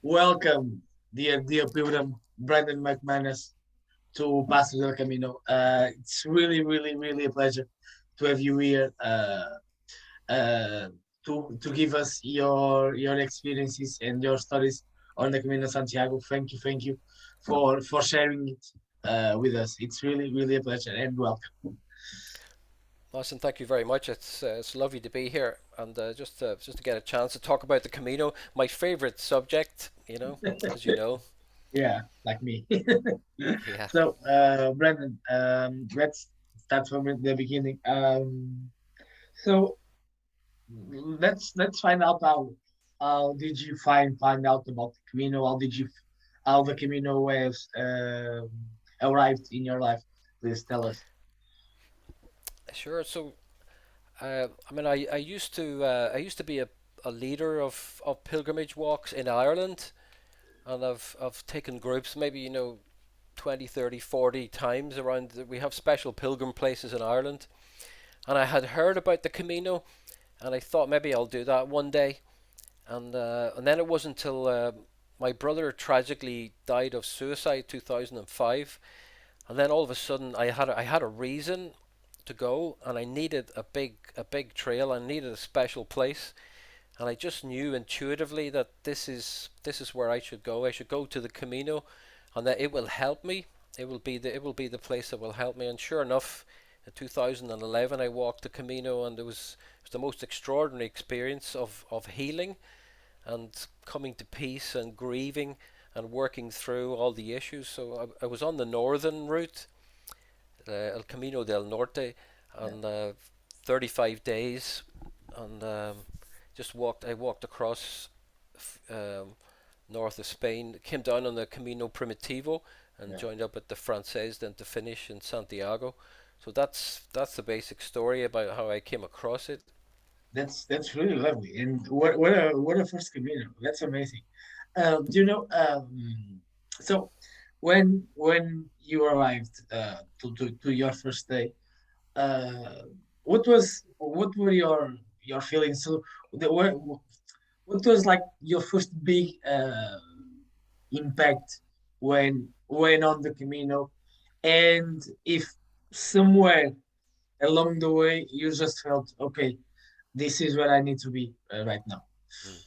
Welcome, dear pilgrim, Brendan McManus, to Pastor del Camino. It's really a pleasure to have you here uh, to give us your experiences and your stories on the Camino de Santiago. Thank you for sharing it with us. It's really a pleasure and welcome. Listen, thank you very much. It's lovely to be here and just to get a chance to talk about the Camino, my favorite subject. As you know. Yeah, like me. Yeah. So, Brendan, let's start from the beginning. So let's find out how did you find out about the Camino? How the Camino has arrived in your life? Please tell us. Sure. So, I used to be a leader of pilgrimage walks in Ireland, and I've taken groups, maybe 20, 30, 40 times around. We have special pilgrim places in Ireland, and I had heard about the Camino, and I thought maybe I'll do that one day. And then it wasn't until my brother tragically died of suicide 2005, and then all of a sudden I had a reason to go, and I needed a big trail. I needed a special place, and I just knew intuitively that this is where I should go. I should go to the Camino, and that it will help me. It will be the place that will help me. And sure enough, in 2011 I walked the Camino, and it was the most extraordinary experience of healing and coming to peace and grieving and working through all the issues. So I was on the northern route, El Camino del Norte, Yeah, on 35 days, and just walked. I walked across um, north of Spain, came down on the Camino Primitivo, and yeah. joined up at the Frances, then to finish in Santiago. So that's the basic story about how I came across it. That's really lovely. And what a first Camino. That's amazing. Do you know? So when you arrived to your first day, uh, what were your feelings? So what was like your first big impact when on the Camino, and if somewhere along the way you just felt okay, this is where I need to be right now. Mm.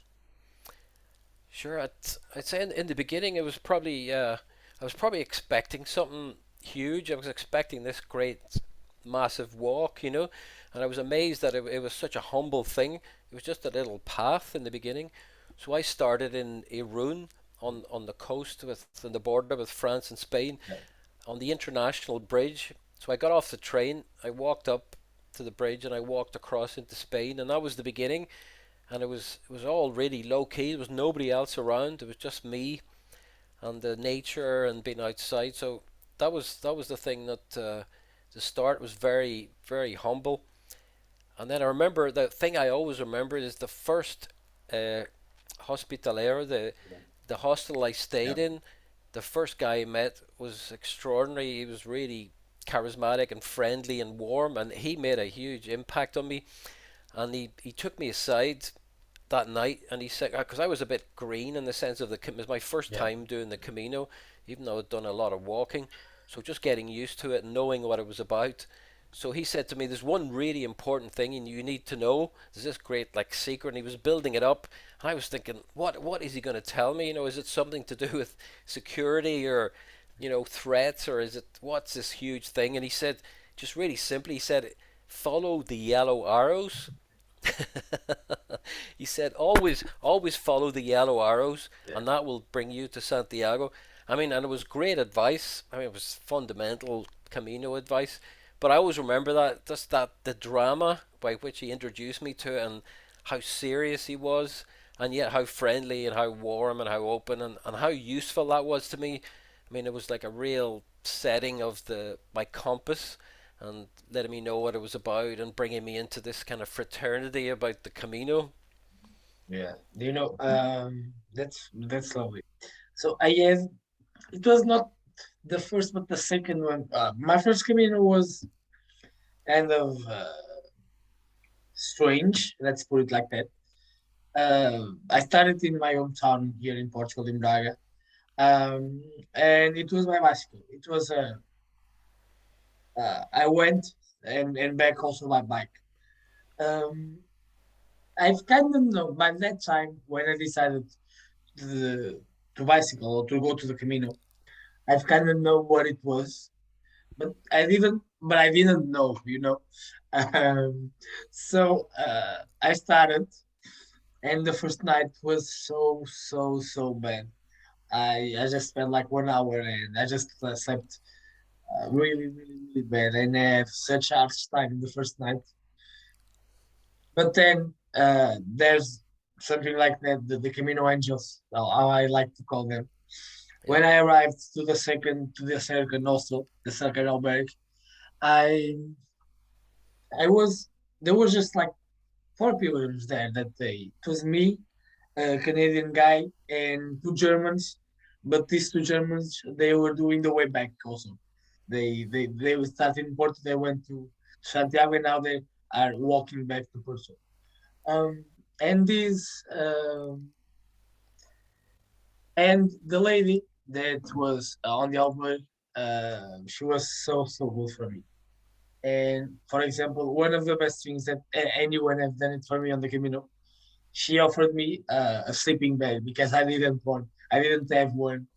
Sure, I'd say in the beginning it was probably I was probably expecting something huge. I was expecting this great massive walk, and I was amazed that it was such a humble thing. It was just a little path in the beginning. So I started in Irun on the coast with on the border with France and Spain Yeah, on the international bridge. So I got off the train, I walked up to the bridge and I walked across into Spain, and that was the beginning. And it was all really low key. There was nobody else around. It was just me and the nature and being outside. So that was the thing that the start was very humble. And then I remember the thing I always remember is the first uh, hospitalero, yeah, the hostel I yeah. stayed in. The first guy I met was extraordinary. He was really charismatic and friendly and warm, and he made a huge impact on me. And he took me aside that night, and he said, because I was a bit green in the sense of it was my first Yeah. time doing the Camino, even though I'd done a lot of walking, so just getting used to it and knowing what it was about. So he said to me, "There's one really important thing, and you need to know. There's this great like secret." And he was building it up, and I was thinking, "What is he going to tell me? Is it something to do with security or, threats, or is it what's this huge thing?" And he said, just really simply, he said, "Follow the yellow arrows." He said, always follow the yellow arrows, Yeah. and that will bring you to Santiago. I mean, and it was great advice. I mean, it was fundamental Camino advice. But I always remember that, just that the drama by which he introduced me to it, and how serious he was, and yet how friendly and how warm and how open, and how useful that was to me. I mean, it was like a real setting of the my compass, and letting me know what it was about, and bringing me into this kind of fraternity about the Camino. Yeah. Do you know? That's lovely. So I have. It was not the first, but the second one. My first Camino was kind of strange. Let's put it like that. I started in my hometown here in Portugal, in Braga, and it was my bicycle. It was I went and back also by bike. Um, I've kind of known by that time when I decided to, to bicycle or to go to the Camino. I've kind of know what it was, but I didn't know, you know. Um, so I started, and the first night was so bad. I just spent like 1 hour and I just slept really bad and I have such a hard time the first night. But then there's something like that, the Camino Angels, how I like to call them. Yeah, When I arrived to the second also, the second albergue, I I was there was just like four pilgrims there that day. It was me, a Canadian guy, and two Germans. But these two Germans, they were doing the way back also. They started in Porto, they went to Santiago, and now they are walking back to Porto. And this and the lady that was on the altar, she was so good for me. And for example, one of the best things that anyone have done it for me on the Camino, she offered me a sleeping bag because I didn't have one,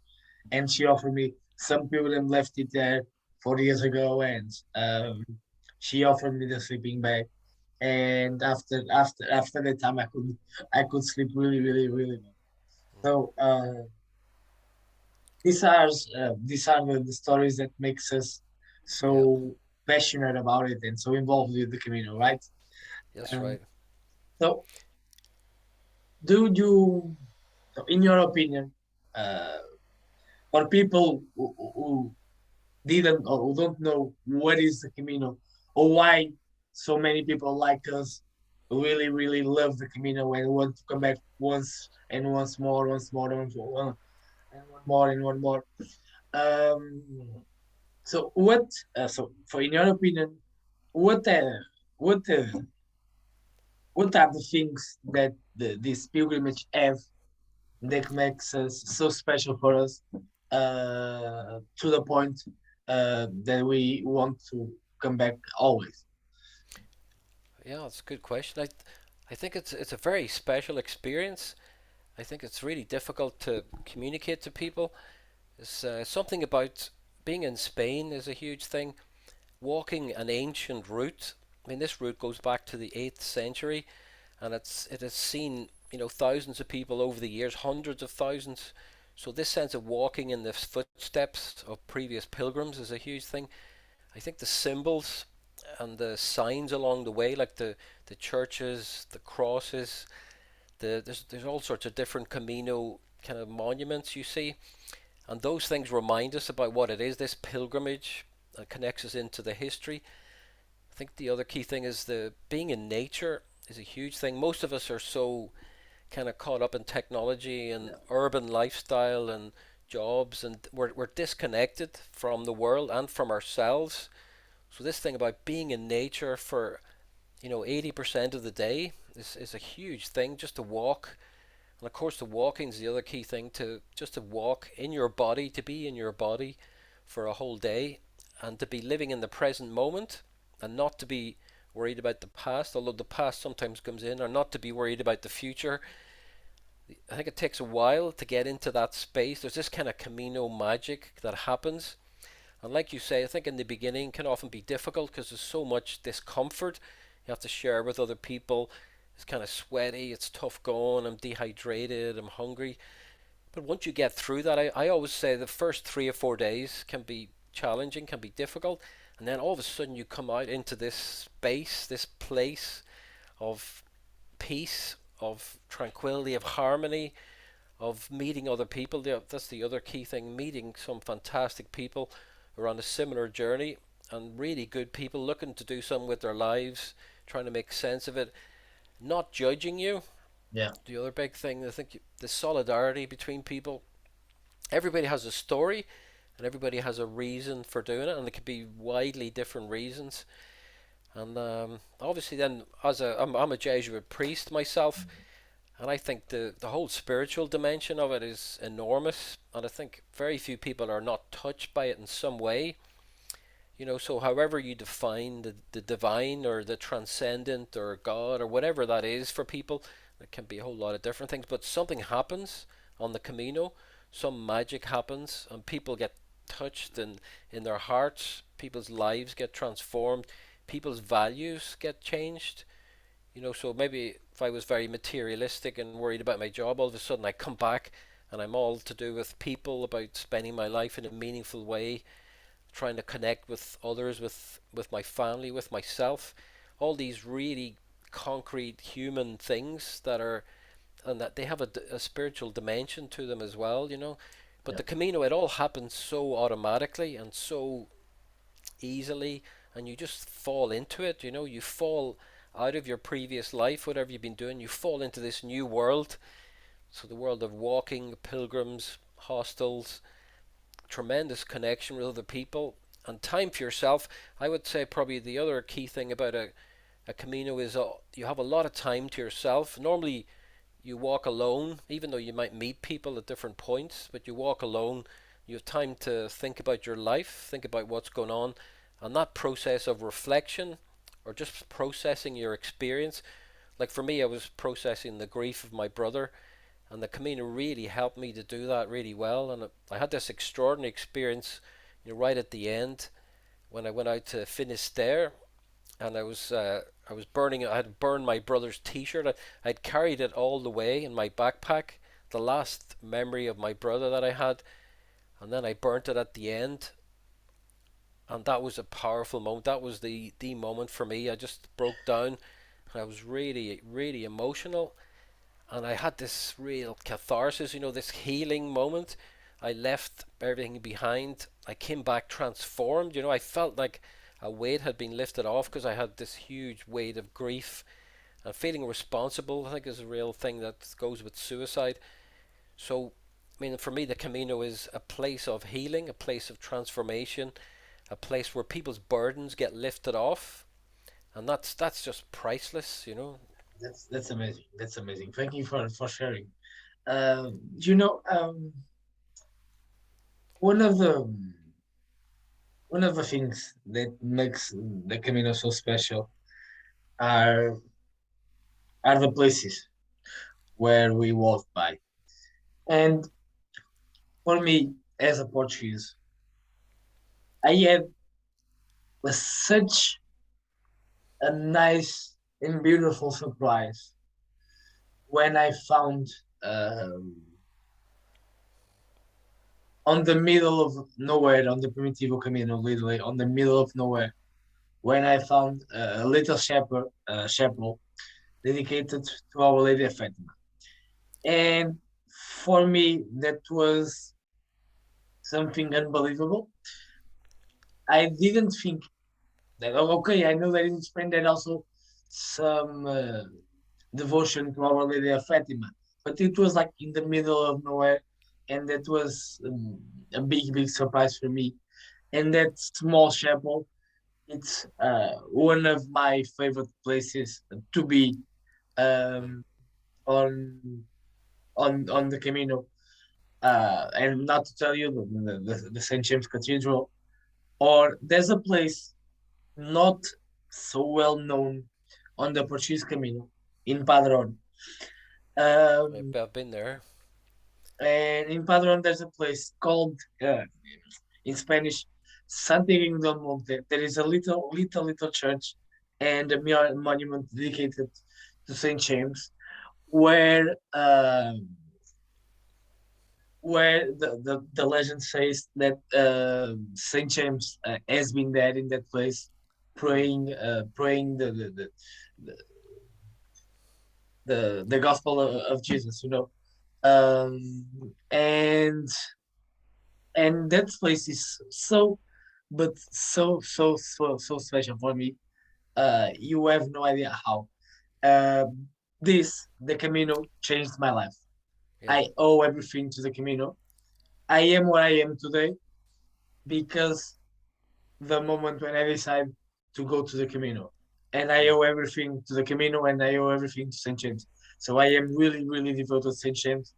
and she offered me. Some people have left it there 4 years ago, and she offered me the sleeping bag. And after that time, I could sleep really well. So these are the stories that makes us yeah, so passionate about it and so involved with the community, right? that's Um, right. so do you, so in your opinion, uh, for people who didn't or who don't know what is the Camino or why so many people like us really love the Camino and want to come back once and and one more and one more. Um, so what? So for in your opinion, what what uh, what are the things that this pilgrimage have that makes us so special for us to the point that we want to come back always. Yeah, that's a good question. I think it's a very special experience. I think it's really difficult to communicate to people. It's something about being in Spain is a huge thing. Walking an ancient route. I mean, this route goes back to the 8th century, and it has seen thousands of people over the years, hundreds of thousands. So this sense of walking in the footsteps of previous pilgrims is a huge thing. I think the symbols and the signs along the way, like the churches, the crosses, there's all sorts of different Camino kind of monuments you see, and those things remind us about what it is. This pilgrimage connects us into the history. I think the other key thing is the being in nature is a huge thing. Most of us are so kind of caught up in technology and Yeah, urban lifestyle and jobs, and we're disconnected from the world and from ourselves. So this thing about being in nature for 80% of the day is a huge thing, just to walk. And of course the walking is the other key thing, to just to walk in your body, to be in your body for a whole day, and to be living in the present moment, and not to be worried about the past, although the past sometimes comes in, or not to be worried about the future. I think it takes a while to get into that space. There's this kind of Camino magic that happens, and like you say, I think in the beginning can often be difficult because there's so much discomfort you have to share with other people. It's kind of sweaty, it's tough going, I'm dehydrated, I'm hungry. But once you get through that, I always say the first 3 or 4 days can be challenging, can be difficult. And then all of a sudden you come out into this space, this place of peace, of tranquility, of harmony, of meeting other people. That's the other key thing, meeting some fantastic people who are on a similar journey, and really good people looking to do something with their lives, trying to make sense of it, not judging you. yeah, The other big thing, I think, the solidarity between people. Everybody has a story and everybody has a reason for doing it, and it could be widely different reasons. And obviously, then, I'm a Jesuit priest myself, And I think the whole spiritual dimension of it is enormous, and I think very few people are not touched by it in some way. So however you define the divine or the transcendent or God or whatever that is for people, it can be a whole lot of different things, but something happens on the Camino, some magic happens, and people get touched in their hearts, people's lives get transformed, people's values get changed. So maybe if I was very materialistic and worried about my job, all of a sudden I come back and I'm all to do with people, about spending my life in a meaningful way, trying to connect with others, with my family, with myself. All these really concrete human things that are, and that they have a spiritual dimension to them as well. But Yeah, the Camino, it all happens so automatically and so easily, and you just fall into it. You fall out of your previous life, whatever you've been doing, you fall into this new world. So the world of walking, pilgrims, hostels, tremendous connection with other people, and time for yourself. I would say probably the other key thing about a Camino is you have a lot of time to yourself. Normally, you walk alone, even though you might meet people at different points, but you walk alone. You have time to think about your life, think about what's going on, and that process of reflection or just processing your experience. Like for me, I was processing the grief of my brother, and the Camino really helped me to do that really well. And I had this extraordinary experience, right at the end when I went out to Finisterre, and I was burning. I had burned my brother's T-shirt. I'd carried it all the way in my backpack, the last memory of my brother that I had, and then I burnt it at the end. And that was a powerful moment. That was the moment for me. I just broke down. I was really, really emotional, and I had this real catharsis, this healing moment. I left everything behind. I came back transformed. I felt like a weight had been lifted off because I had this huge weight of grief and feeling responsible. I think is a real thing that goes with suicide. So, I mean, for me, the Camino is a place of healing, a place of transformation, a place where people's burdens get lifted off, and that's just priceless. that's amazing. That's amazing. Thank you for sharing. One of the things that makes the Camino so special are are the places where we walk by. And for me, as a Portuguese, I had such a nice and beautiful surprise when I found um, on the middle of nowhere, on the Primitivo Camino, literally on the middle of nowhere, when I found a little chapel dedicated to Our Lady of Fatima. And for me, that was something unbelievable. I didn't think that, oh, okay, I know that in Spain there also some devotion to Our Lady of Fatima, but it was like in the middle of nowhere, and that was a big, big surprise for me. And that small chapel, it's one of my favorite places to be um, on on the Camino. And not to tell you the St. James Cathedral, or there's a place not so well known on the Portuguese Camino in Padrón. Um, I've been there. and in Padrón, there's a place called, in Spanish, Santiago del Monte. There is a little, little, little church and a monument dedicated to St. James, where the legend says that Saint James has been there in that place, praying the gospel of Jesus, and that place is so, but so special for me. You have no idea how. Uh, the Camino changed my life. Yeah, I owe everything to the Camino. I am what I am today because the moment when I decide to go to the Camino. And I owe everything to the Camino and I owe everything to St. James. So I am really, really devoted to Saint James.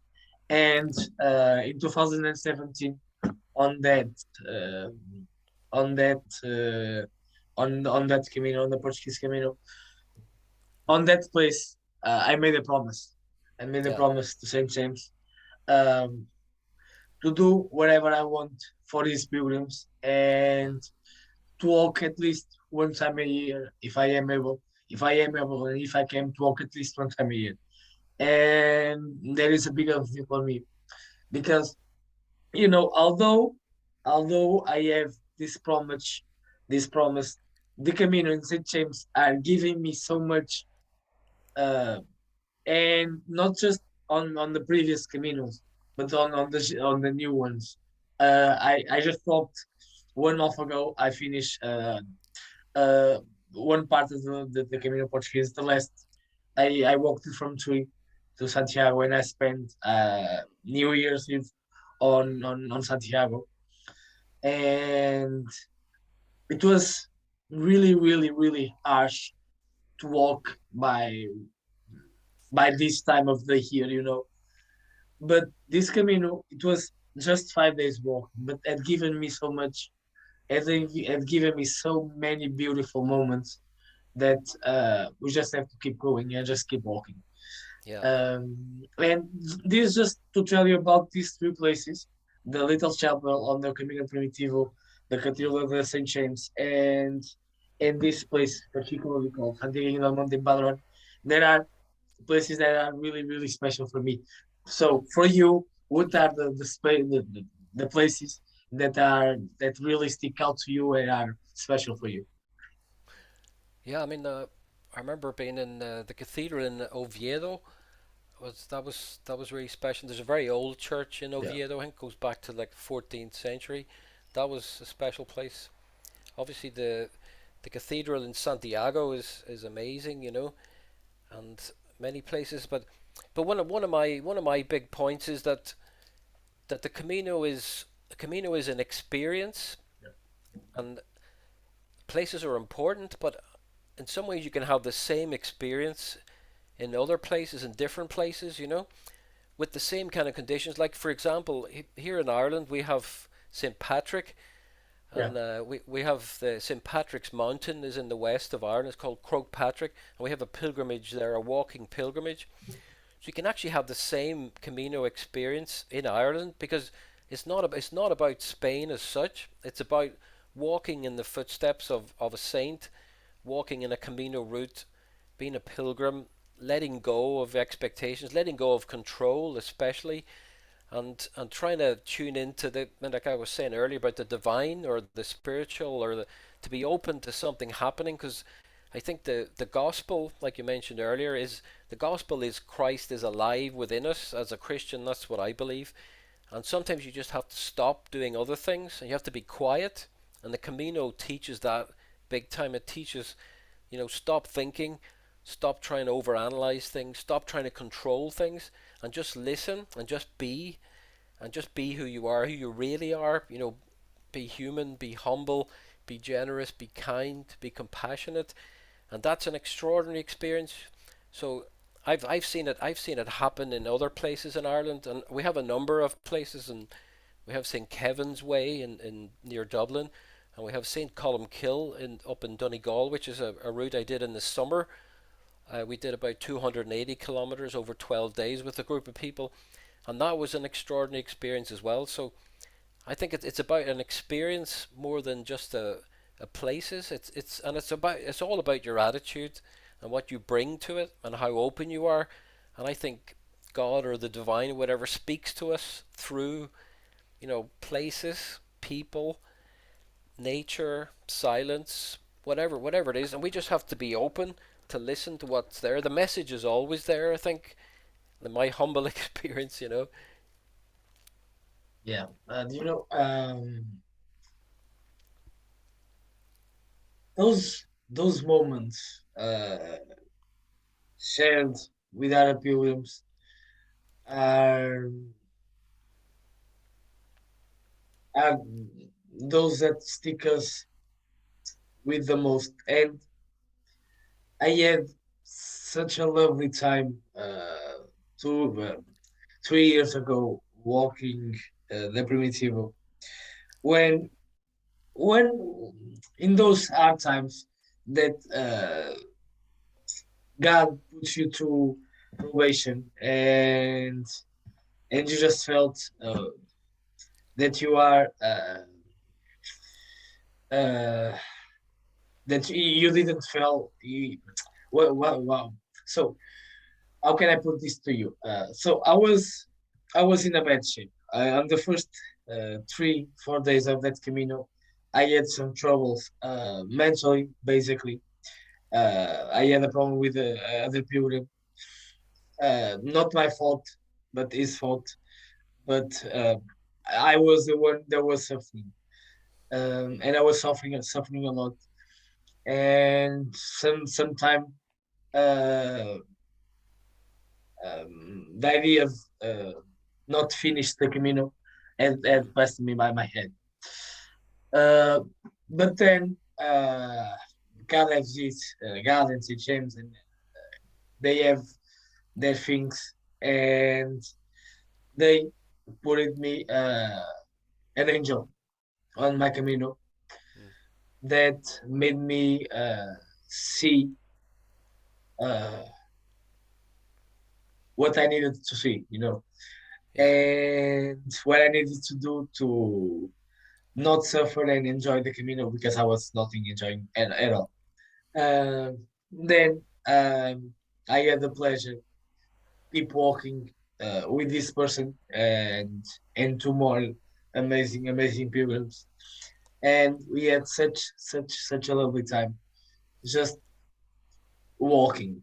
And in 2017, on that, uh, on that, on that Camino, on the Portuguese Camino, on that place, I made a promise. I made a Yeah. promise to Saint James um, to do whatever I want for these pilgrims and to walk at least one time a year if I am able. If I am able, and if I can, to walk at least one time a year. And there is a big thing for me because although I have this promise, the Camino and Saint James are giving me so much, uh, and not just on the previous Caminos, but on the new ones. I just thought 1 month ago I finished uh one part of the Camino Portuguese. The last I walked from Tui to Santiago, and I spent New Year's Eve on Santiago, and it was really, really, really harsh to walk by this time of the year. But this Camino, it was just 5 days walk, but had given me so much. Had given me so many beautiful moments that we just have to keep going and just keep walking. Yeah. And this just to tell you about these three places: the little chapel on the Camino Primitivo, the Cathedral of the Saint James, and this place particularly called Santiago del Monte Padron. There are places that are really, really special for me. So for you, what are the places that really stick out to you and are special for you? Yeah. I mean, I remember being in the cathedral in Oviedo. That was really special. There's a very old church in Yeah, Oviedo. I think goes back to like 14th century. That was a special place. Obviously, the cathedral in Santiago is amazing, and many places. But one of my big points is that the Camino is an experience, and places are important, but in some ways you can have the same experience in other places, in different places, with the same kind of conditions. Like, for example, here in Ireland, we have St. Patrick, yeah, and we have the St. Patrick's Mountain is in the west of Ireland. It's called Croagh Patrick, and we have a pilgrimage there, a walking pilgrimage. So you can actually have the same Camino experience in Ireland because it's not about Spain as such. It's about walking in the footsteps of a saint, walking in a Camino route, being a pilgrim, letting go of expectations, letting go of control, especially, and trying to tune into like I was saying earlier about the divine or the spiritual or to be open to something happening. Because I think the gospel, like you mentioned earlier, is the gospel is Christ is alive within us. As a Christian, that's what I believe. And sometimes you just have to stop doing other things and you have to be quiet. And the Camino teaches that big time. It teaches, stop thinking, stop trying to overanalyze things, stop trying to control things, and just listen and just be who you are, who you really are. Be human, be humble, be generous, be kind, be compassionate, and that's an extraordinary experience. So I've seen it happen in other places in Ireland, and we have a number of places, and we have St Kevin's Way in near Dublin, and we have St Columkill up in Donegal, which is a route I did in the summer. We did about 280 kilometers over 12 days with a group of people, and that was an extraordinary experience as well. So I think it's about an experience more than just a places. It's all about your attitude and what you bring to it and how open you are. And I think God or the divine, whatever, speaks to us through places, people, nature, silence, whatever it is, and we just have to be open to listen to what's there. The message is always there, I think, in my humble experience. yeah. Those moments shared with other pilgrims are are those that stick us with the most. And I had such a lovely time two 3 years ago walking the Primitivo when when in those hard times that God puts you through probation and you just felt that you are uh, that you didn't feel well. So how can I put this to you? So I was in a bad shape. On the first 3 4 days of that Camino, I had some troubles mentally. Basically, I had a problem with the other pilgrim. Not my fault, but his fault. But I was the one that was suffering, and I was suffering a lot. And sometime uh, the idea of not finish the Camino had passed me by my head. Uh, but then God has this, God and St. James, and they have their things, and they put me an angel on my Camino Mm. that made me see uh, what I needed to see, Yeah. and what I needed to do to not suffer and enjoy the Camino because I was not enjoying at all. Then I had the pleasure keep walking with this person and two more amazing pilgrims, and we had such a lovely time just walking.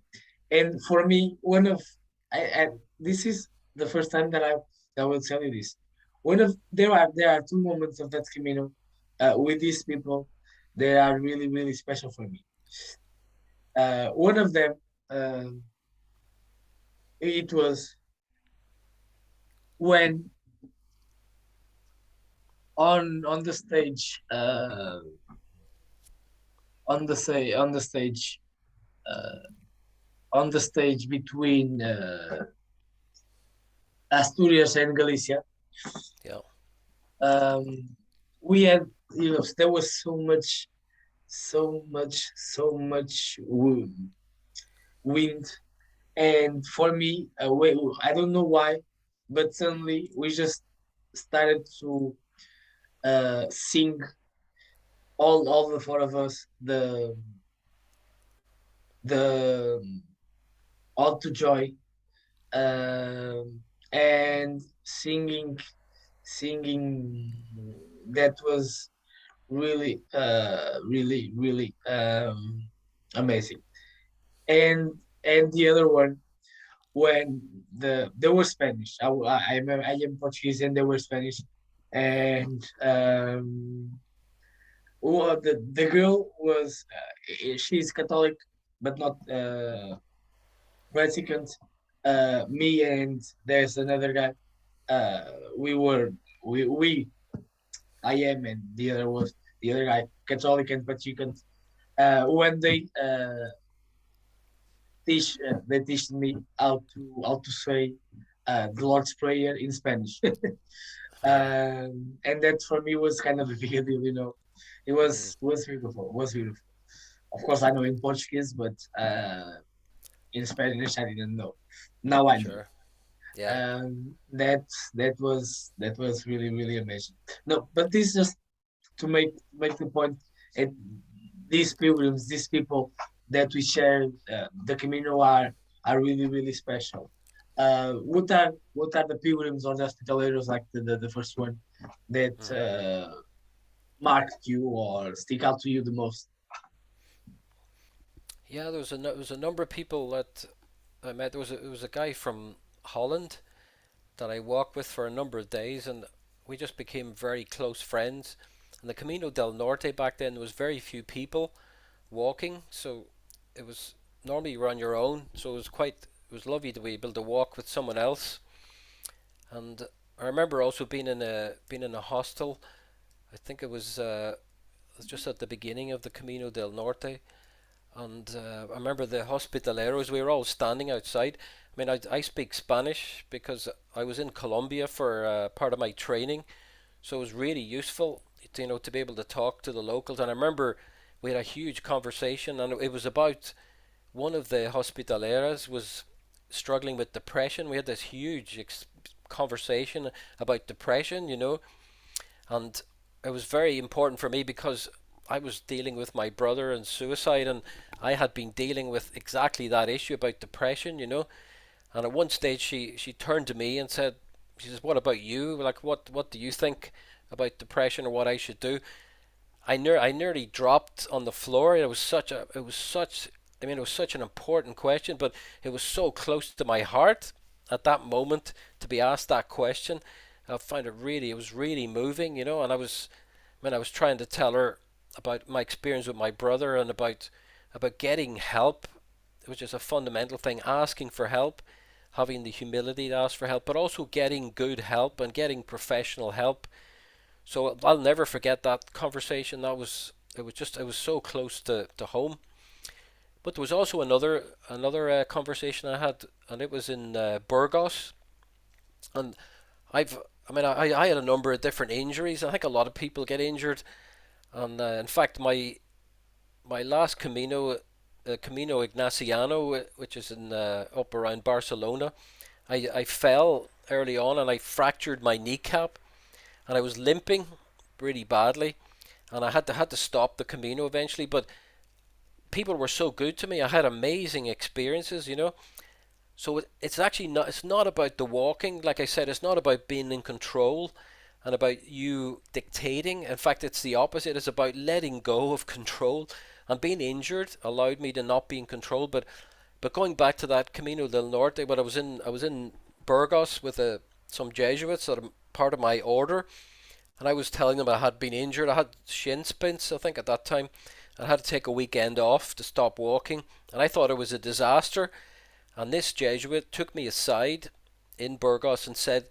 And for me, one of I this is the first time that I will tell you this. One of there are two moments of that Camino with these people that are really special for me. One of them, uh, it was when on the stage, on the stage, on the stage between Asturias and Galicia. Yeah. Um, we had, there was so much wind, and for me, I don't know why, but suddenly we just started to sing all the four of us the all to joy, um, and singing that was really amazing. And the other one when they were Spanish. I am Portuguese and they were Spanish, and the girl was she's Catholic but not practicant. Me and there's another guy. Uh, we were we I am and the other guy Catholic and practicant. When they teach me how to say the Lord's Prayer in Spanish. And that for me was kind of a big deal. It Mm. was beautiful. Was beautiful. Of course, I know in Portuguese, but in Spanish, I didn't know. Now I know. Sure. Yeah. That was really amazing. No, but this just to make the point. And these pilgrims, these people that we share the Camino are really special. What are the pilgrims or the hospitaleros like the first one that Mm. marked you or stick out to you the most? Yeah, there was a number of people that I met. There was a guy from Holland that I walked with for a number of days, and we just became very close friends. And the Camino del Norte back then there was very few people walking, so it was normally you're on your own. So it was lovely to be able to walk with someone else. And I remember also being in a hostel. I think it was just at the beginning of the Camino del Norte, And I remember the hospitaleros, we were all standing outside. I mean, I speak Spanish because I was in Colombia for part of my training, so it was really useful to, to be able to talk to the locals. And I remember we had a huge conversation, and it was about one of the hospitaleras was struggling with depression. We had this huge conversation about depression, and it was very important for me because I was dealing with my brother and suicide, and I had been dealing with exactly that issue about depression. And at one stage, she turned to me and said, "She says, what about you? Like, what do you think about depression or what I should do?" I nearly dropped on the floor. I mean, it was such an important question, but it was so close to my heart at that moment to be asked that question. I found it was really moving. And I was trying to tell her about my experience with my brother and about getting help, which is a fundamental thing, asking for help, having the humility to ask for help, but also getting good help and getting professional help. So I'll never forget that conversation. It was so close to home. But there was also another conversation I had, and it was in Burgos. And I had a number of different injuries. I think a lot of people get injured, and in fact, my last Camino, Camino Ignaciano, which is in up around Barcelona, I fell early on and I fractured my kneecap, and I was limping really badly, and I had to stop the Camino eventually. But people were so good to me. I had amazing experiences. So it's actually not. It's not about the walking. Like I said, it's not about being in control and about you dictating. In fact, it's the opposite. It's about letting go of control. And being injured allowed me to not be in control. But going back to that Camino del Norte, when I was in Burgos with some Jesuits that are part of my order, and I was telling them I had been injured. I had shin splints, I think, at that time. I had to take a weekend off to stop walking, and I thought it was a disaster. And this Jesuit took me aside in Burgos and said,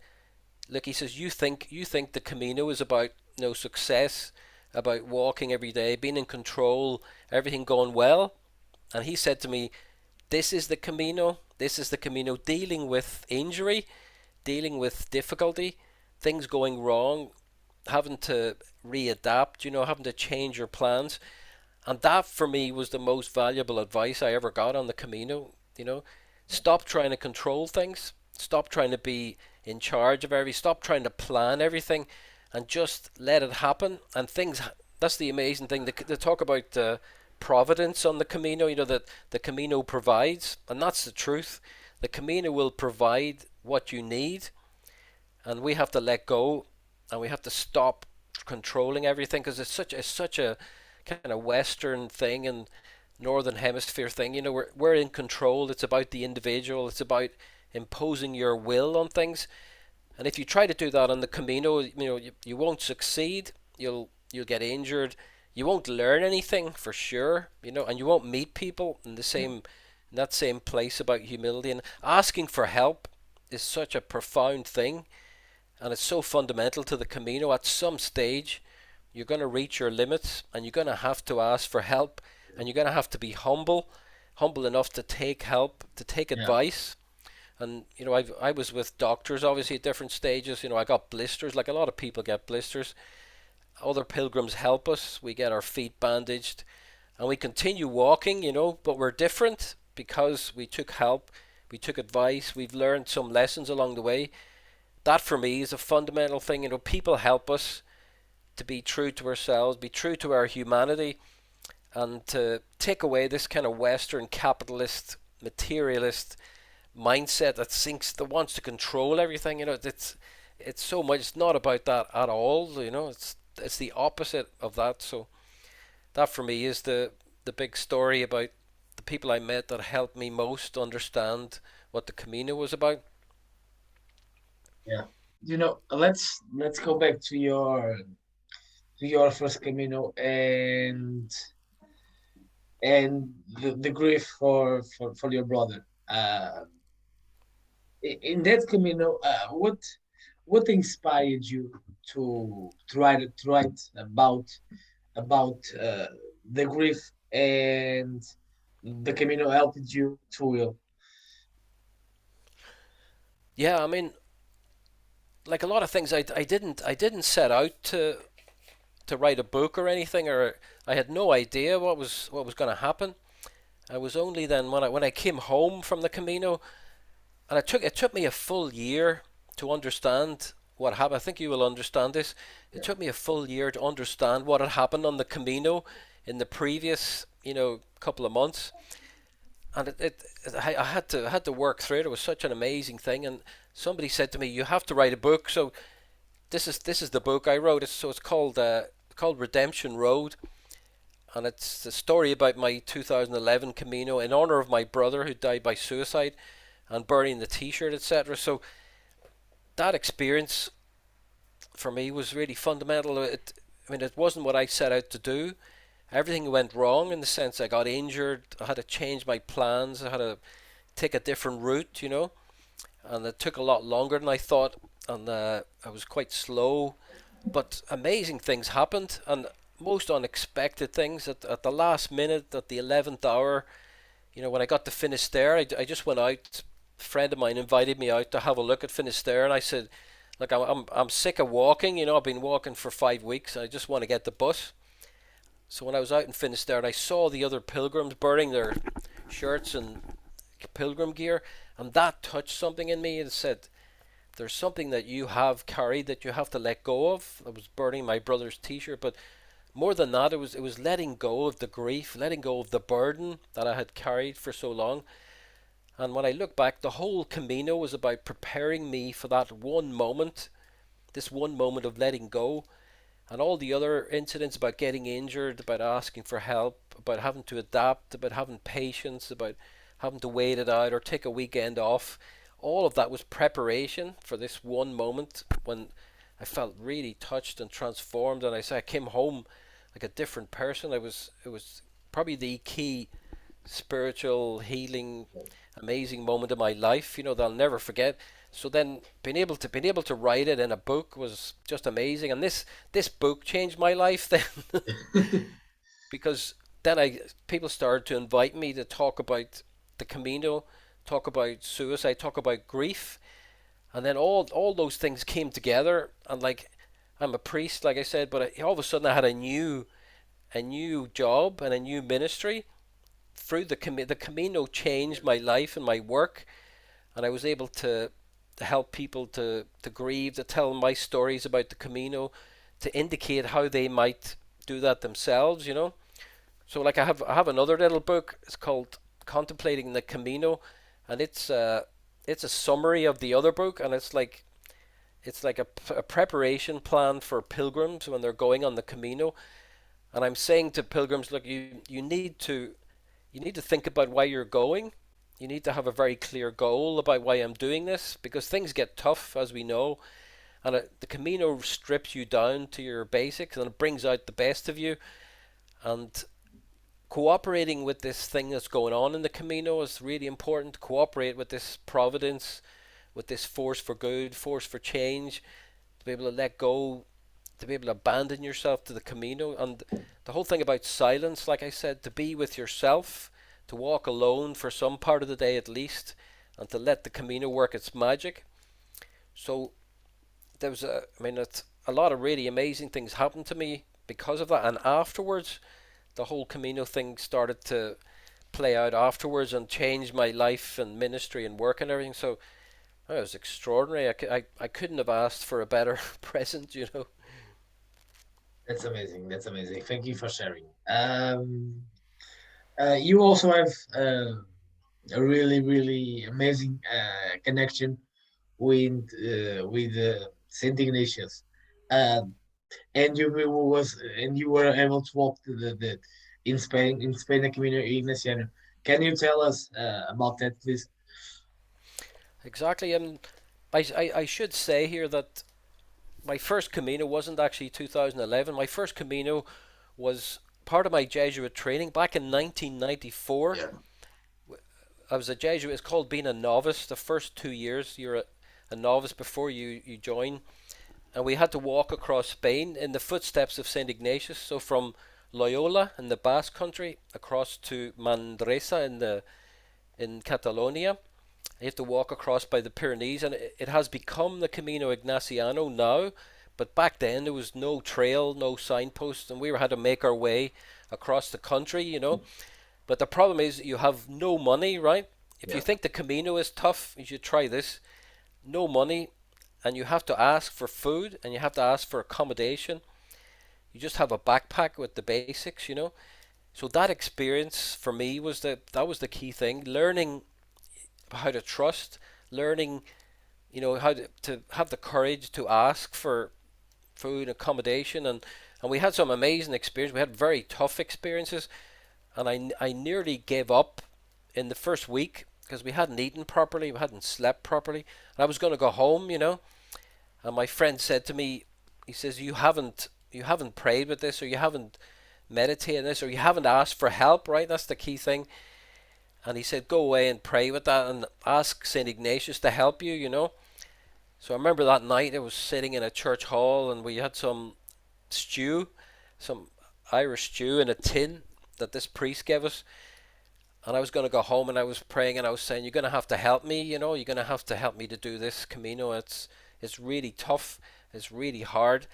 "Look," he says, "you think the Camino is about success, about walking every day, being in control, everything going well." And he said to me, "This is the Camino. This is the Camino, dealing with injury, dealing with difficulty, things going wrong, having to readapt, having to change your plans." And that for me was the most valuable advice I ever got on the Camino. Stop trying to control things, stop trying to be in charge of everything, stop trying to plan everything, and just let it happen. And things, that's the amazing thing. They talk about providence on the Camino, that the Camino provides, and that's the truth. The Camino will provide what you need, and we have to let go, and we have to stop controlling everything, because it's such a kind of Western thing and Northern Hemisphere thing. We're in control. It's about the individual. It's about imposing your will on things. And if you try to do that on the Camino, you won't succeed. You'll get injured. You won't learn anything for sure. And you won't meet people in that same place about humility. And asking for help is such a profound thing, and it's so fundamental to the Camino. At some stage, you're going to reach your limits, and you're going to have to ask for help, and you're going to have to be humble enough to take help, to take Yeah. advice. And I was with doctors obviously at different stages. I got blisters, like a lot of people get blisters. Other pilgrims help us. We get our feet bandaged, and we continue walking. But we're different because we took help, we took advice, we've learned some lessons along the way. That for me is a fundamental thing. People help us to be true to ourselves, be true to our humanity, and to take away this kind of Western capitalist, materialist mindset that wants to control everything. It's so much. It's not about that at all. It's the opposite of that. So that for me is the big story about the people I met that helped me most understand what the Camino was about. Yeah. Let's go back to your first Camino and the grief for your brother. In that Camino, what inspired you to write about the grief and the Camino helped you to will. Yeah, I mean, like a lot of things, I didn't set out to write a book or anything, or I had no idea what was going to happen. I was only then when I came home from the Camino, and it took me a full year to understand what happened. I think you will understand this. It Yeah. took me a full year to understand what had happened on the Camino in the previous, couple of months, and I had to work through it. It was such an amazing thing, and somebody said to me, "You have to write a book." So this is the book I wrote. It's called Redemption Road, and it's the story about my 2011 Camino in honor of my brother who died by suicide, and burning the T-shirt, etc. So that experience for me was really fundamental. I mean, it wasn't what I set out to do. Everything went wrong in the sense I got injured. I had to change my plans. I had to take a different route, and it took a lot longer than I thought. And I was quite slow, but amazing things happened, and most unexpected things at the last minute, at the 11th hour. When I got to Finisterre, I just went out. A friend of mine invited me out to have a look at Finisterre, and I said, "Look, I'm sick of walking. I've been walking for 5 weeks, and I just want to get the bus." So when I was out in Finisterre, I saw the other pilgrims burning their shirts and pilgrim gear, and that touched something in me and said, "There's something that you have carried that you have to let go of." I was burning my brother's T-shirt, but more than that, it was letting go of the grief, letting go of the burden that I had carried for so long. And when I look back, the whole Camino was about preparing me for that one moment, this one moment of letting go. And all the other incidents about getting injured, about asking for help, about having to adapt, about having patience, about having to wait it out or take a weekend off, all of that was preparation for this one moment when I felt really touched and transformed. And I came home like a different person. It was probably the key spiritual healing amazing moment of my life, that I'll never forget. So then being able to write it in a book was just amazing, and this book changed my life then because then I people started to invite me to talk about the Camino, talk about suicide, talk about grief, and then all those things came together. And like I'm a priest, like I said, but all of a sudden I had a new job and a new ministry through the Camino changed my life and my work, and I was able to help people to grieve, to tell my stories about the Camino, to indicate how they might do that themselves. So like I have another little book. It's called Contemplating the Camino, and it's a summary of the other book, and it's like a preparation plan for pilgrims when they're going on the Camino. And I'm saying to pilgrims, look, you need to think about why you're going. You need to have a very clear goal about why I'm doing this, because things get tough, as we know, and the Camino strips you down to your basics and it brings out the best of you. And cooperating with this thing that's going on in the Camino is really important. Cooperate with this providence, with this force for good, force for change, to be able to let go, to be able to abandon yourself to the Camino. And the whole thing about silence, like I said, to be with yourself, to walk alone for some part of the day at least, and to let the Camino work its magic. So there was I mean, a lot of really amazing things happened to me because of that. And afterwards, the whole Camino thing started to play out afterwards and change my life and ministry and work and everything. So it was extraordinary. I couldn't have asked for a better present. That's amazing. That's amazing. Thank you for sharing. You also have a really, really amazing connection with Saint Ignatius, um, and you were able to walk the in Spain the Camino Ignaciano. Can you tell us about that, please? Exactly. And I should say here that my first Camino wasn't actually 2011. My first Camino was part of my Jesuit training back in 1994. Yeah. I was a Jesuit. It's called being a novice. The first 2 years, you're a novice before you join. And we had to walk across Spain in the footsteps of St. Ignatius. So from Loyola in the Basque Country across to Manresa in Catalonia. You have to walk across by the Pyrenees, and it has become the Camino Ignaciano now. But back then there was no trail, no signpost, and we had to make our way across the country, you know. But the problem is you have no money, right? If you Yeah. think the Camino is tough, you should try this. No money, and you have to ask for food, and you have to ask for accommodation. You just have a backpack with the basics, you know. So that experience for me was that was the key thing. Learning how to trust, learning, you know, how to have the courage to ask for food, accommodation, and we had some amazing experiences. We had very tough experiences, and I nearly gave up in the first week because we hadn't eaten properly, we hadn't slept properly, and I was going to go home, you know. And my friend said to me, he says, you haven't prayed with this, or you haven't meditated on this, or you haven't asked for help, right? That's the key thing. And he said, go away and pray with that and ask St. Ignatius to help you, you know. So I remember that night I was sitting in a church hall and we had some stew, some Irish stew in a tin that this priest gave us. And I was going to go home and I was praying and I was saying, you're going to have to help me, you know, you're going to have to help me to do this Camino. It's really tough, it's really hard.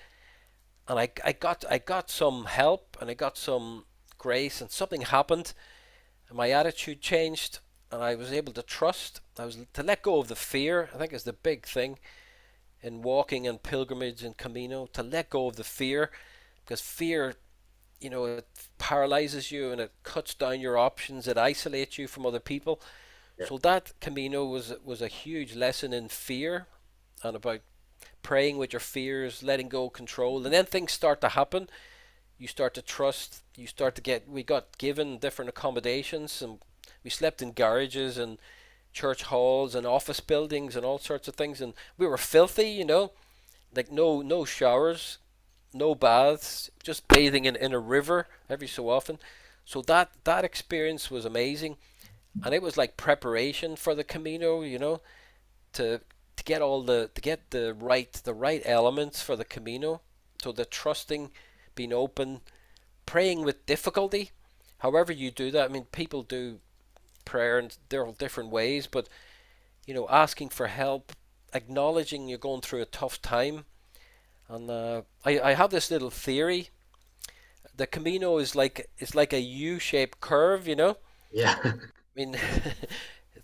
And I got some help and I got some grace and something happened and my attitude changed and I was able to trust. I was to let go of the fear. I think is the big thing in walking and pilgrimage and Camino, to let go of the fear, because fear, you know, it paralyzes you and it cuts down your options. It isolates you from other people. Yeah. So that Camino was a huge lesson in fear and about praying with your fears, letting go of control, and then things start to happen. You start to trust. You start to get. We got given different accommodations, and we slept in garages and church halls and office buildings and all sorts of things. And we were filthy, you know, like no showers, no baths, just bathing in a river every so often. So that experience was amazing, and it was like preparation for the Camino, you know, to to get the right elements for the Camino. So the trusting, being open, praying with difficulty. However you do that, I mean, people do prayer in there are different ways, but you know, asking for help, acknowledging you're going through a tough time. And I have this little theory. The Camino is like a U-shaped curve, you know. Yeah. I mean,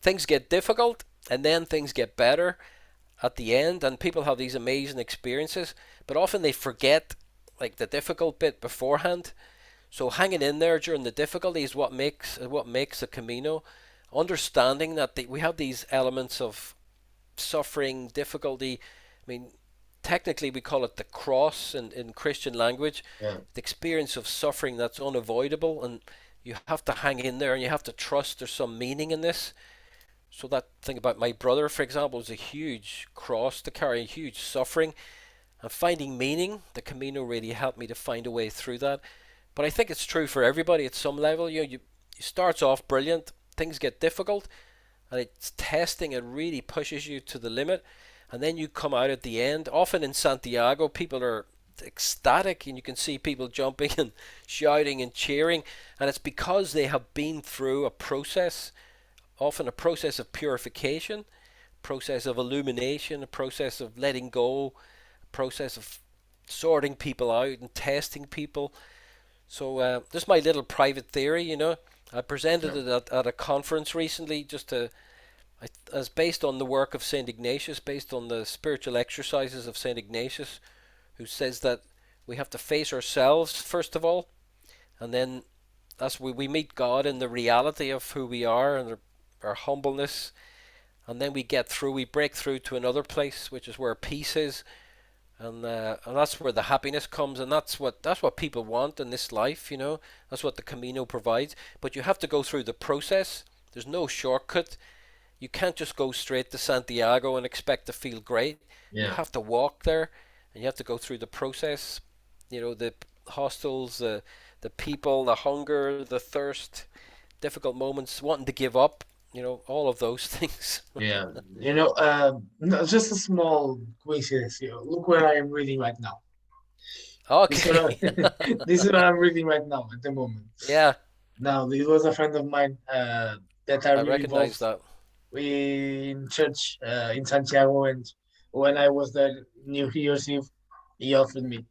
things get difficult, and then things get better at the end, and people have these amazing experiences. But often they forget like the difficult bit beforehand. So hanging in there during the difficulty is what makes the Camino. Understanding that we have these elements of suffering, difficulty. I mean, technically we call it the cross in Christian language, Yeah. the experience of suffering that's unavoidable, and you have to hang in there and you have to trust there's some meaning in this. So that thing about my brother, for example, was a huge cross to carry, huge suffering, and finding meaning. The Camino really helped me to find a way through that. But I think it's true for everybody at some level. You starts off brilliant, things get difficult, and it's testing. It really pushes you to the limit, and then you come out at the end. Often in Santiago, people are ecstatic, and you can see people jumping and shouting and cheering, and it's because they have been through a process, often a process of purification, process of illumination, a process of letting go, a process of sorting people out and testing people. So this is my little private theory, you know. I presented Sure. it at a conference recently, as based on the work of Saint Ignatius, based on the spiritual exercises of Saint Ignatius, who says that we have to face ourselves first of all, and then that's where we meet God in the reality of who we are and our humbleness, and then we break through to another place, which is where peace is, and that's where the happiness comes, and that's what people want in this life, you know. That's what the Camino provides. But you have to go through the process. There's no shortcut. You can't just go straight to Santiago and expect to feel great. You Yeah. have to walk there, and you have to go through the process. You know, the hostels, the people, the hunger, the thirst, difficult moments, wanting to give up. You know, all of those things. Yeah. No, just a small coincidence here. Look where I am reading right now. This is what Okay. this is what I'm reading right now at the moment. Yeah, Now, it was a friend of mine that are I really recognize involved that. in church in Santiago, and when I was there New Year's Eve, he offered me,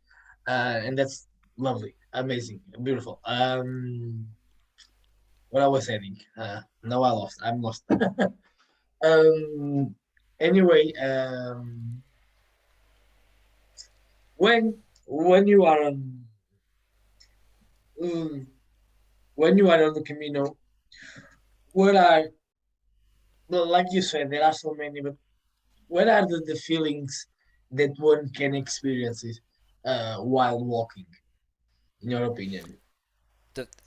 and that's lovely, amazing, beautiful. What I was saying, no, I'm lost. um, anyway, when you are on mm, when you are on the Camino, what are well, like you said, there are so many, but what are the feelings that one can experience it, while walking, in your opinion?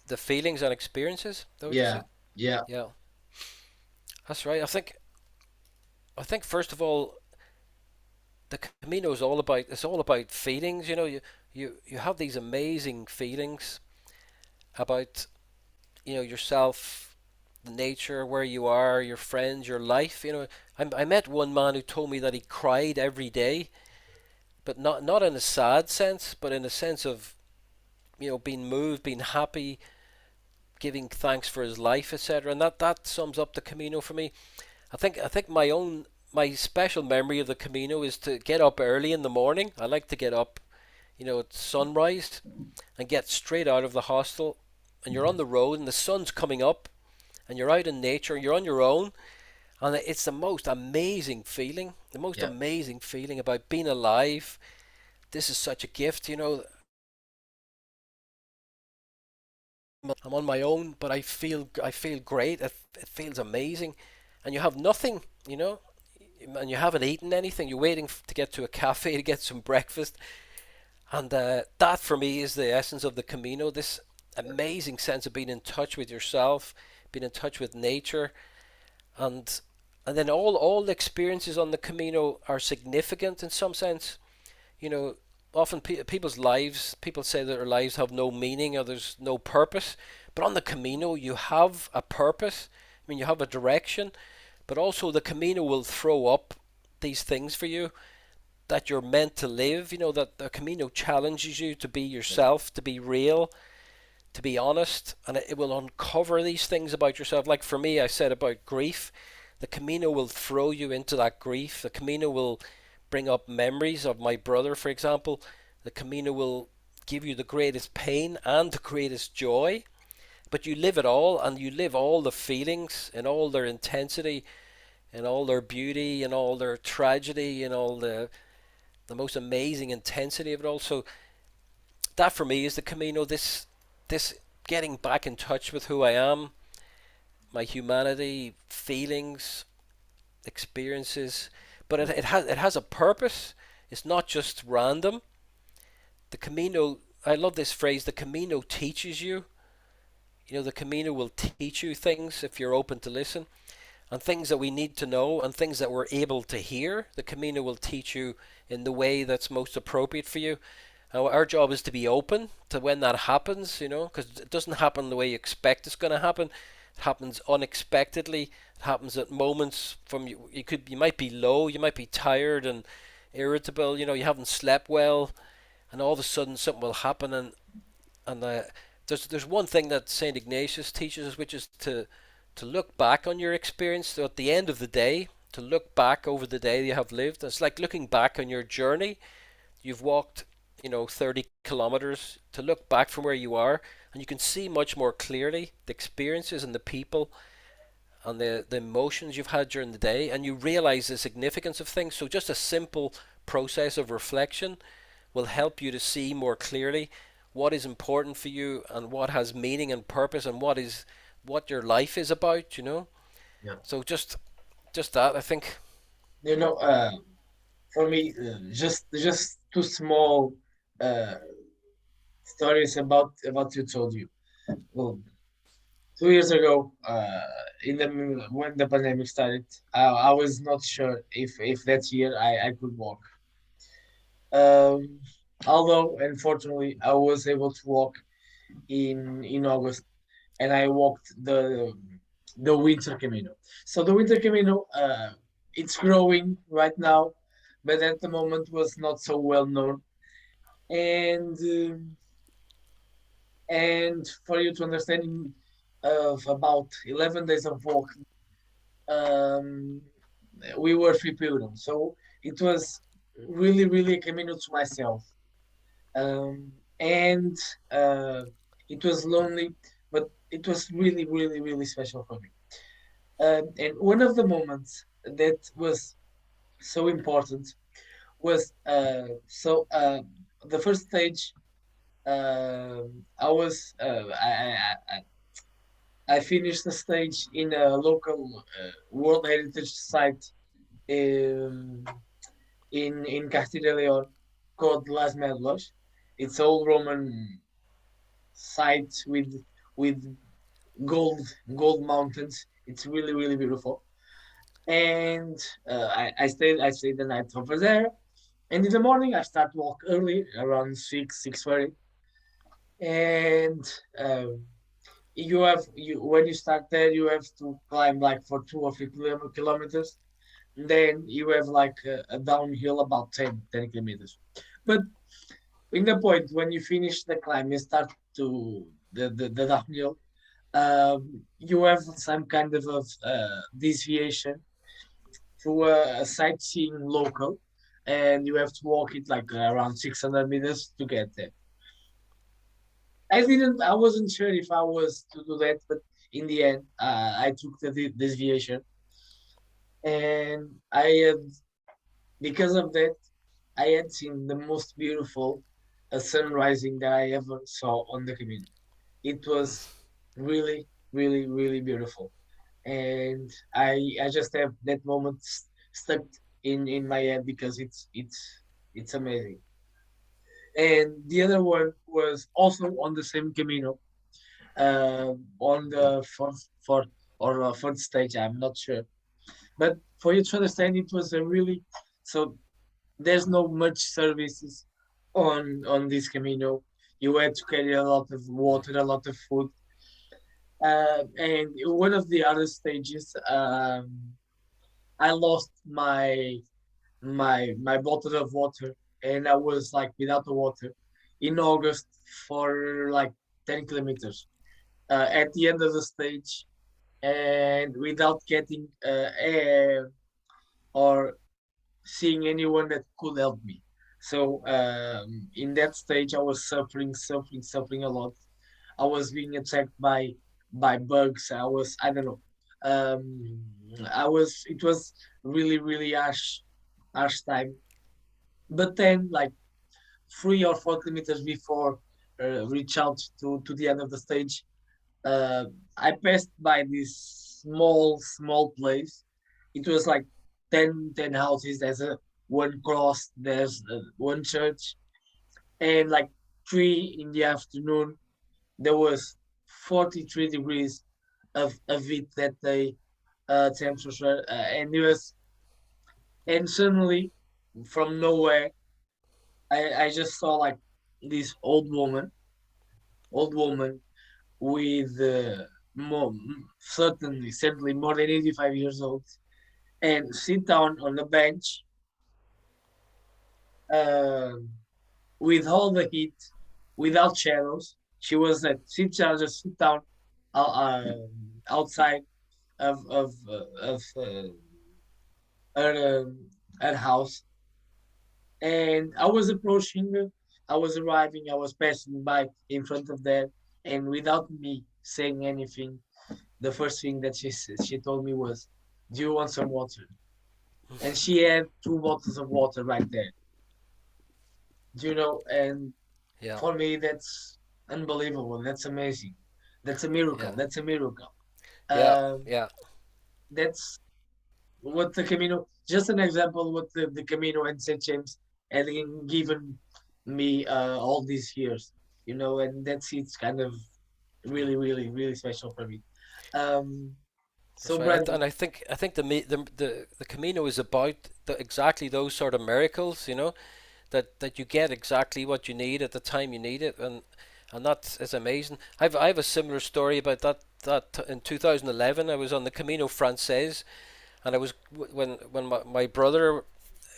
The feelings and experiences. Is that what you Yeah, said? yeah, Yeah, that's right. I think first of all, the Camino is all about it's all about feelings. You know, you have these amazing feelings about yourself, nature, where you are, your friends, your life. I met one man who told me that he cried every day, but not in a sad sense, but in a sense of being moved, being happy, giving thanks for his life, etc. And that sums up the Camino for me. I think my special memory of the Camino is to get up early in the morning. I like to get up, at sunrise and get straight out of the hostel, and you're on the road and the sun's coming up and you're out in nature, you're on your own, and it's the most amazing feeling. The most yeah, amazing feeling about being alive. This is such a gift. I'm on my own, but I feel great. It feels amazing, and you have nothing, and you haven't eaten anything. You're waiting to get to a cafe to get some breakfast, and that for me is the essence of the Camino. This amazing sense of being in touch with yourself, being in touch with nature, and and then all the experiences on the Camino are significant in some sense. You know, Often people's lives, people say that their lives have no meaning or there's no purpose, but on the Camino you have a purpose. I mean, you have a direction, but also the Camino will throw up these things for you that you're meant to live. That the Camino challenges you to be yourself, to be real, to be honest, and it will uncover these things about yourself. Like for me, I said about grief, the Camino will throw you into that grief. The Camino will bring up memories of my brother, for example. The Camino will give you the greatest pain and the greatest joy, but you live it all, and you live all the feelings in all their intensity, in all their beauty, in all their tragedy, in all the most amazing intensity of it all. So that for me is the Camino. This getting back in touch with who I am, my humanity, feelings, experiences, but it has a purpose. It's not just random. The Camino. I love this phrase. The Camino teaches you. The Camino will teach you things if you're open to listen, and things that we need to know, and things that we're able to hear. The Camino will teach you in the way that's most appropriate for you. Our job is to be open to when that happens, because it doesn't happen the way you expect it's going to happen. It happens unexpectedly. It happens at moments from you. You might be low, you might be tired and irritable. You haven't slept well, and all of a sudden something will happen. And there's one thing that Saint Ignatius teaches us, which is to look back on your experience. So at the end of the day, to look back over the day you have lived. It's like looking back on your journey. You've walked 30 kilometers, to look back from where you are, and you can see much more clearly the experiences and the people and the emotions you've had during the day, and you realize the significance of things. So just a simple process of reflection will help you to see more clearly what is important for you and what has meaning and purpose, and what your life is about. yeah. So just that, I think. You know, for me, just two small uh, stories about you told you. Well, 2 years ago, in the when the pandemic started, I was not sure if that year I could walk. Um, Although, unfortunately, I was able to walk in August, and I walked the winter Camino. So the winter Camino, it's growing right now, but at the moment was not so well known. and and for you to understand, of about 11 days of walking, um, we were three pilgrims, so it was really, really a Camino to myself. And uh, it was lonely, but it was really, really, really special for me. And one of the moments that was so important was the first stage. I was I finished the stage in a local World Heritage Site um, in Castilla y León called Las Medlos. It's old Roman site with gold gold mountains. It's really, really beautiful. And I stayed the night over there. And in the morning I start walk early around 6:30. And you have you when you start there you have to climb like for 2 or 3 kilometers. Then you have like a downhill about 10 kilometers. But in the point when you finish the climb and start to the downhill, you have some kind of deviation to a sightseeing local, and you have to walk it like around 600 meters to get there. I wasn't sure if I was to do that, but in the end, I took the deviation, and because of that, I had seen the most beautiful sun rising that I ever saw on the Camino. It was really, really, really beautiful, and I just have that moment stuck in my head because it's amazing. And the other one was also on the same Camino, on the fourth stage. I'm not sure, but for you to understand, it was a really so. There's no much services on this Camino. You had to carry a lot of water, a lot of food, and one of the other stages, I lost my bottle of water, and I was like without the water in August for like 10 kilometers. At the end of the stage, and without getting air or seeing anyone that could help me. So in that stage, I was suffering, suffering, suffering a lot. I was being attacked by bugs. I don't know. Um, I was It was really, really harsh time. But then, like 3 or 4 kilometers before reach out to the end of the stage, uh, I passed by this small place. It was like 10 houses. There's a one cross. There's one church, and like 3 in the afternoon, there was 43 degrees of it that day temperature, and suddenly from nowhere, I just saw like this old woman with more, certainly more than 85 years old, and sit down on a bench uh, with all the heat, without shadows. She was sit down, just sit down outside of her, her house. And I was approaching her. I was arriving. I was passing by in front of there, and without me saying anything, the first thing that she told me was, "Do you want some water?" And she had 2 bottles of water right there. Do you know? And Yeah, for me, that's unbelievable. That's amazing. That's a yeah, miracle. That's a miracle. yeah, Um, yeah, that's what the Camino. Just an example what the Camino and Saint James had given me all these years. And that's it's kind of really, really, really special for me. Um, that's so right. And Brandon, I think the Camino is about exactly those sort of miracles. That you get exactly what you need at the time you need it, and that is amazing. I have a similar story about that in 2011 I was on the Camino Frances, and I was when my brother,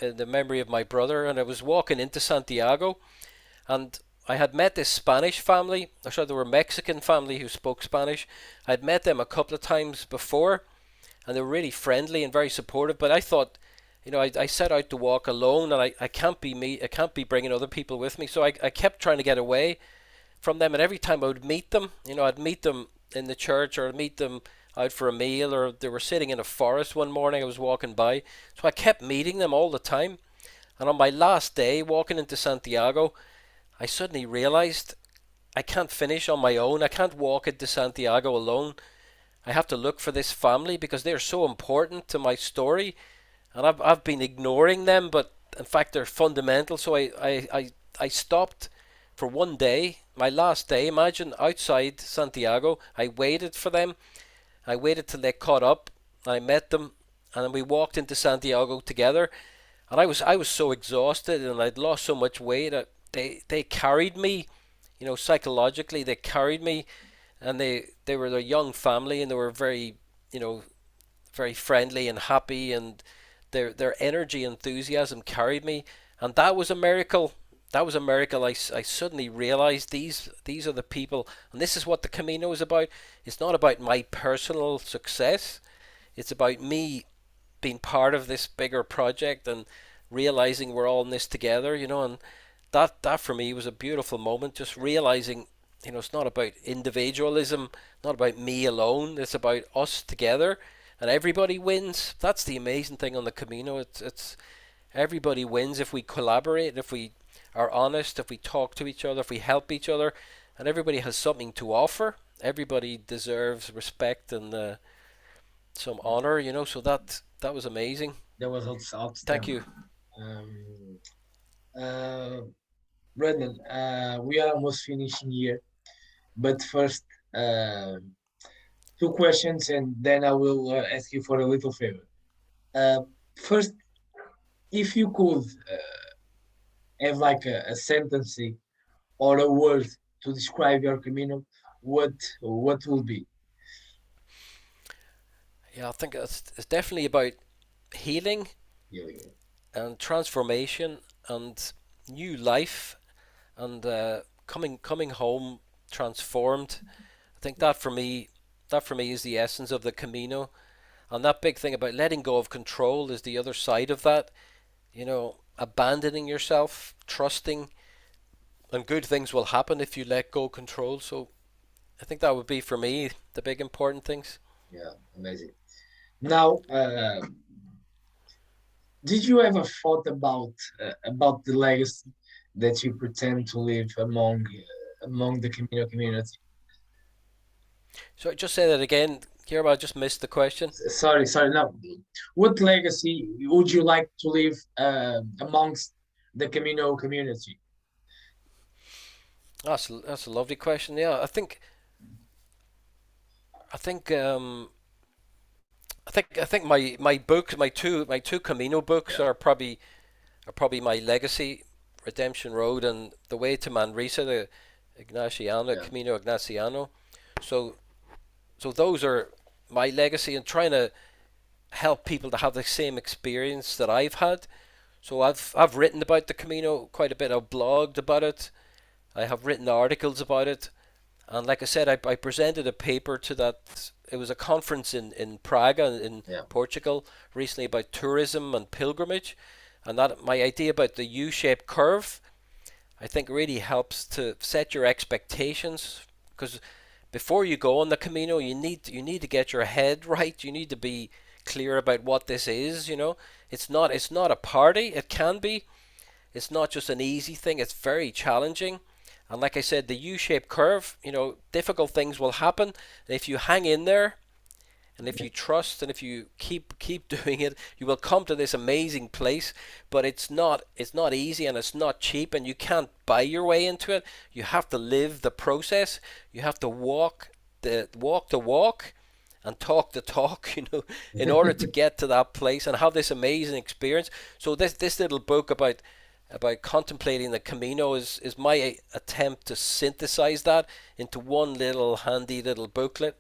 in the memory of my brother, and I was walking into Santiago, And I had met this Spanish family, or sorry, they were a Mexican family who spoke Spanish. I'd met them a couple of times before, and they were really friendly and very supportive. But I thought, I set out to walk alone, and I can't be me. I can't be bringing other people with me. So I kept trying to get away from them. And every time I would meet them, I'd meet them in the church, or I'd meet them out for a meal, or they were sitting in a forest one morning I was walking by. So I kept meeting them all the time. And on my last day walking into Santiago, I suddenly realized I can't finish on my own. I can't walk into Santiago alone. I have to look for this family because they're so important to my story, and I've been ignoring them, but in fact they're fundamental. So I stopped for one day, my last day. Imagine outside Santiago, I waited for them. I waited till they caught up. I met them, and then we walked into Santiago together. And I was so exhausted, and I'd lost so much weight. They carried me, psychologically. They carried me, and they were a young family, and they were very, you know very friendly and happy, and their energy, enthusiasm carried me, and that was a miracle. That was a miracle. I suddenly realized these are the people, and this is what the Camino is about. It's not about my personal success. It's about me being part of this bigger project and realizing we're all in this together, and that for me was a beautiful moment, just realizing, it's not about individualism, not about me alone. It's about us together, and everybody wins. That's the amazing thing on the Camino. It's everybody wins if we collaborate, if we are honest, if we talk to each other, if we help each other, and everybody has something to offer. Everybody deserves respect and some honor, So that was amazing. That was Thank outstanding. you. Um, uh, Brendan, we are almost finishing here, but first, uh, two questions, and then I will ask you for a little favor. Uh, First, if you could have like a sentence or a word to describe your Camino, what will be? Yeah, I think it's definitely about healing Yeah, yeah, and transformation and new life, and coming home transformed. I think that for me is the essence of the Camino, and that big thing about letting go of control is the other side of that. Abandoning yourself, trusting, and good things will happen if you let go of control. So I think that would be for me the big important things. yeah, amazing. Now, did you ever thought about the legacy that you pretend to leave among the Camino community? So just say that again, Kira. I just missed the question. Sorry. Now, what legacy would you like to leave amongst the Camino community? That's a lovely question. Yeah, I think my books, my two Camino books Yeah, are probably my legacy: Redemption Road and The Way to Manresa, the Ignaciano yeah, Camino Ignaciano. So so those are my legacy, and trying to help people to have the same experience that I've had. So I've written about the Camino quite a bit. I've blogged about it. I have written articles about it. And like I said, I presented a paper to that. It was a conference in Praga in yeah. Portugal recently about tourism and pilgrimage, and that my idea about the U-shaped curve, I think, really helps to set your expectations, because before you go on the Camino, you need to get your head right. You need to be clear about what this is. It's not a party. It can be. It's not just an easy thing. It's very challenging. And like I said, the U-shaped curve, difficult things will happen. And if you hang in there, and if you trust, and if you keep doing it, you will come to this amazing place. But it's not easy, and it's not cheap, and you can't buy your way into it. You have to live the process. You have to walk the walk and talk the talk, in order to get to that place and have this amazing experience. So this little book about contemplating the Camino is my attempt to synthesize that into one little handy little booklet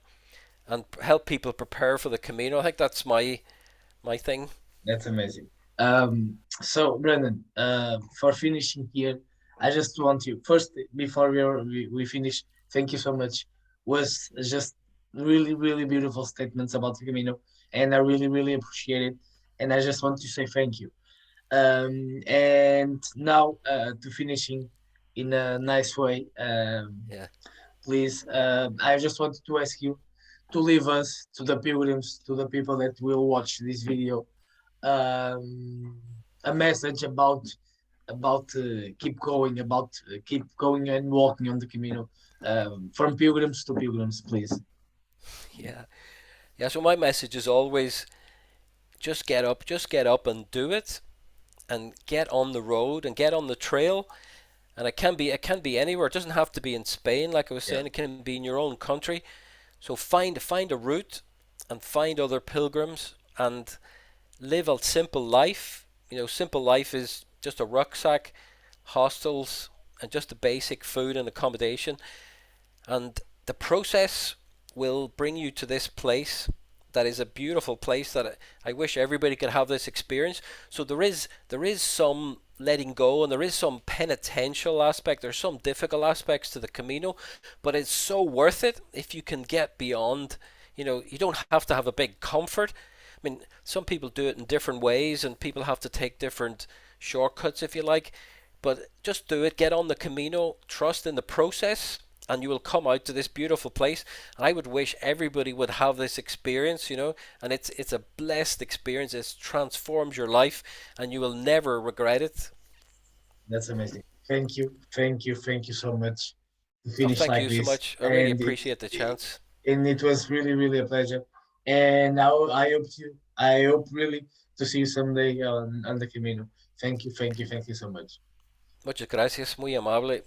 and help people prepare for the Camino. I think that's my thing. That's amazing. So, Brendan, for finishing here, I just want you first before we finish. Thank you so much. Was just really really beautiful statements about the Camino, and I really really appreciate it. And I just want to say thank you. And now to finishing in a nice way. Yeah. Please, I just wanted to ask you to leave us to the pilgrims, to the people that will watch this video, a message about keep going and walking on the Camino, from pilgrims to pilgrims, please. Yeah. Yeah. So my message is always just get up and do it, and get on the road and get on the trail. And it can be anywhere. It doesn't have to be in Spain, like I was Yeah, saying. It can be in your own country. So find a route and find other pilgrims and live a simple life. Simple life is just a rucksack, hostels, and just the basic food and accommodation. And the process will bring you to this place that is a beautiful place that I wish everybody could have this experience. So there is some letting go, and there is some penitential aspect. There's some difficult aspects to the Camino, but it's so worth it if you can get beyond. You don't have to have a big comfort. I mean, some people do it in different ways, and people have to take different shortcuts, if you like. But just do it. Get on the Camino. Trust in the process, and you will come out to this beautiful place. And I would wish everybody would have this experience. And it's a blessed experience. It transforms your life, and you will never regret it. that's amazing. Thank you so much to Oh, finish thank like you so this, much. I really appreciate the chance. and it was really really a pleasure. And now I hope really to see you someday on the Camino. Thank you so much. Muchas gracias. Muy amable.